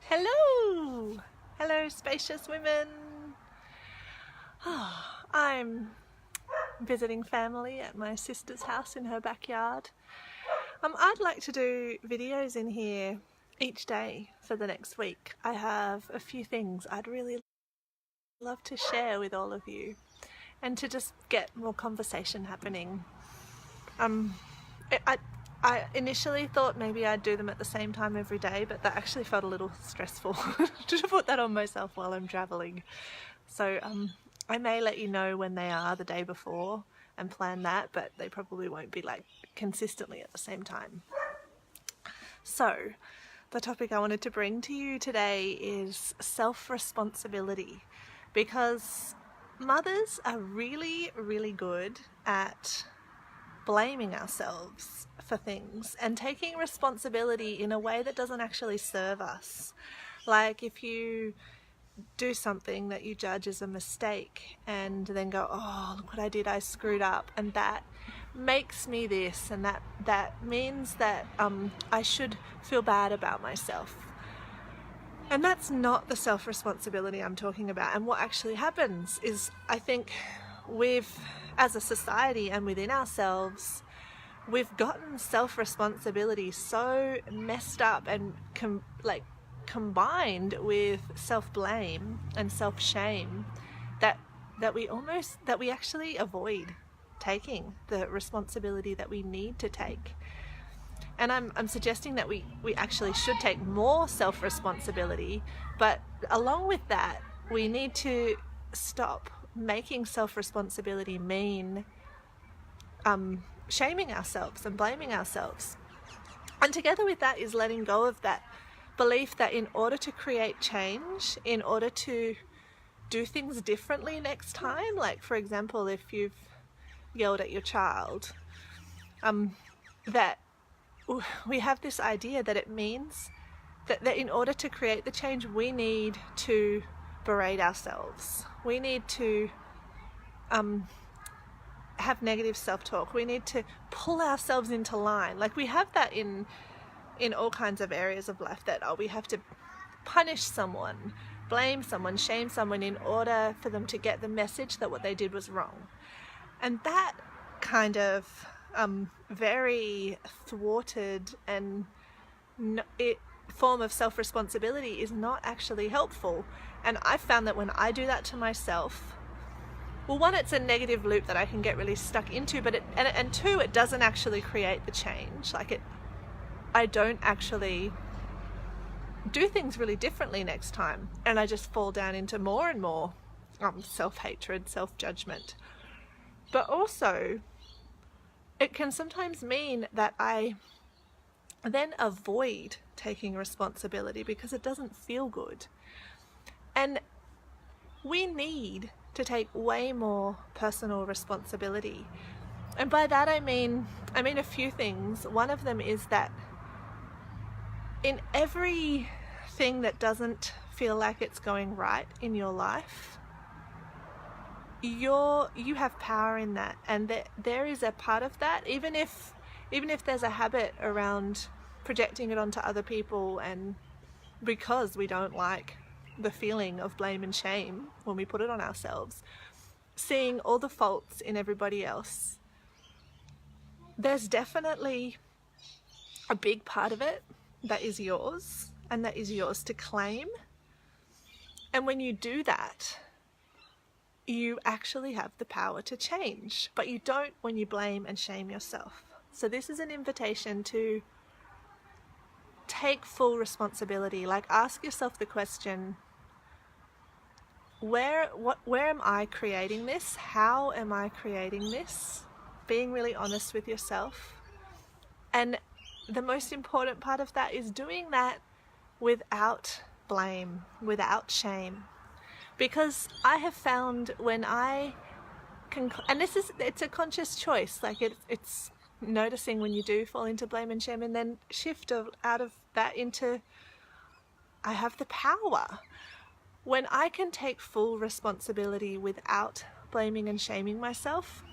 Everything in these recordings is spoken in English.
Hello! Hello, spacious women! I'm visiting family at my sister's house in her backyard. I'd like to do videos in here each day for the next week. I have a few things I'd really love to share with all of you and to just get more conversation happening. I initially thought maybe I'd do them at the same time every day, but that actually felt a little stressful to put that on myself while I'm traveling. So I may let you know when they are the day before and plan that, but they probably won't be like consistently at the same time. So the topic I wanted to bring to you today is self-responsibility, because mothers are really, really good at blaming ourselves for things and taking responsibility in a way that doesn't actually serve us. Like if you do something that you judge as a mistake and then go, oh, look what I did, I screwed up, and that makes me this, and that means that I should feel bad about myself. And that's not the self-responsibility I'm talking about. And what actually happens is, I think as a society and within ourselves, we've gotten self-responsibility so messed up and combined with self-blame and self-shame that we actually avoid taking the responsibility that we need to take. And I'm suggesting that we actually should take more self-responsibility, but along with that, we need to stop making self-responsibility mean shaming ourselves and blaming ourselves. And together with that is letting go of that belief that in order to create change, in order to do things differently next time, like for example, if you've yelled at your child, that we have this idea that it means that in order to create the change, we need to berate ourselves. We need to have negative self-talk. We need to pull ourselves into line. Like we have that in all kinds of areas of life, that we have to punish someone, blame someone, shame someone in order for them to get the message that what they did was wrong. And that kind of very thwarted and form of self-responsibility is not actually helpful. And I've found that when I do that to myself, well, one, it's a negative loop that I can get really stuck into, but and two, it doesn't actually create the change. I don't actually do things really differently next time, and I just fall down into more and more self-hatred, self-judgment. But also, it can sometimes mean that I then avoid taking responsibility because it doesn't feel good. And we need to take way more personal responsibility. And by that I mean a few things. One of them is that in everything that doesn't feel like it's going right in your life, you have power in that, and there is a part of that, even if there's a habit around projecting it onto other people, and because we don't like the feeling of blame and shame when we put it on ourselves, seeing all the faults in everybody else, there's definitely a big part of it that is yours, and that is yours to claim. And when you do that, you actually have the power to change, but you don't when you blame and shame yourself. So this is an invitation to take full responsibility. Like, ask yourself the question, where am I creating this? How am I creating this? Being really honest with yourself. And the most important part of that is doing that without blame, without shame. Because I have found when I can, and it's a conscious choice, like it's noticing when you do fall into blame and shame, and then shift out of that into, I have the power. When I can take full responsibility without blaming and shaming myself,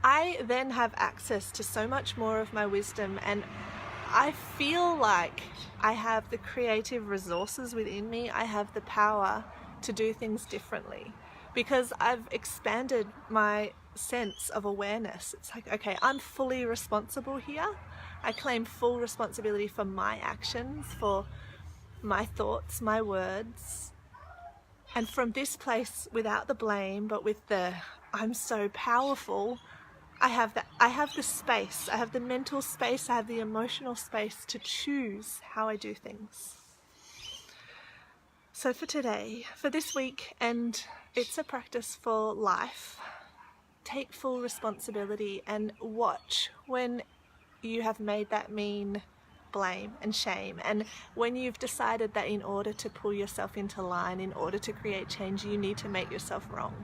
I then have access to so much more of my wisdom, and I feel like I have the creative resources within me. I have the power to do things differently because I've expanded my sense of awareness. It's like, okay, I'm fully responsible here. I claim full responsibility for my actions, for my thoughts, my words. And from this place, without the blame, but with the I'm so powerful, I have the space, I have the mental space, I have the emotional space to choose how I do things. So for today, for this week, and it's a practice for life, take full responsibility and watch when you have made that mean blame and shame, and when you've decided that in order to pull yourself into line, in order to create change, you need to make yourself wrong.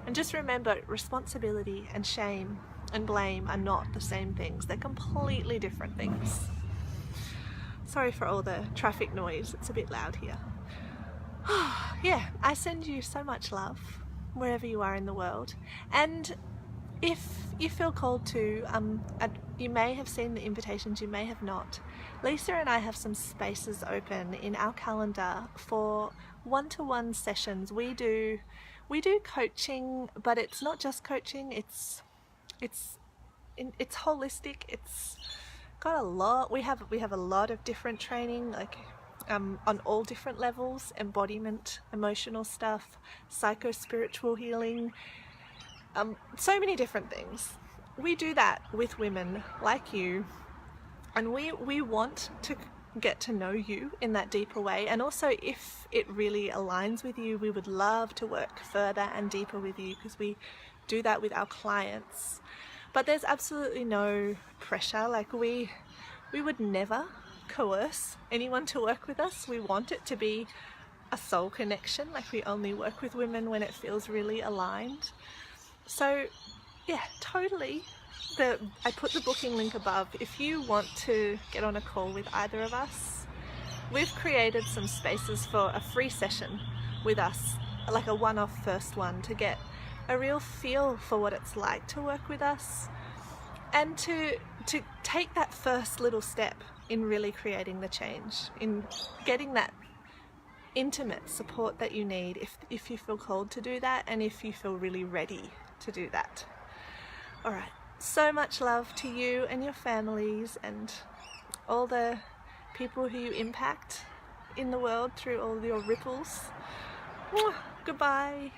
And just remember, responsibility and shame and blame are not the same things. They're completely different things. Sorry for all the traffic noise, it's a bit loud here. Yeah, I send you so much love wherever you are in the world. And if you feel called to, you may have seen the invitations, you may have not. Lisa and I have some spaces open in our calendar for one-to-one sessions. We do coaching, but it's not just coaching. It's holistic. It's got a lot. We have a lot of different training, like on all different levels: embodiment, emotional stuff, psycho-spiritual healing. So many different things. We do that with women like you, and we want to get to know you in that deeper way. And also, if it really aligns with you, we would love to work further and deeper with you, because we do that with our clients. But there's absolutely no pressure. Like we would never coerce anyone to work with us. We want it to be a soul connection. Like we only work with women when it feels really aligned. So yeah, totally. I put the booking link above. If you want to get on a call with either of us, we've created some spaces for a free session with us, like a one-off first one, to get a real feel for what it's like to work with us, and to take that first little step in really creating the change, in getting that intimate support that you need if you feel called to do that, and if you feel really ready to do that. All right, so much love to you and your families and all the people who you impact in the world through all your ripples. Goodbye.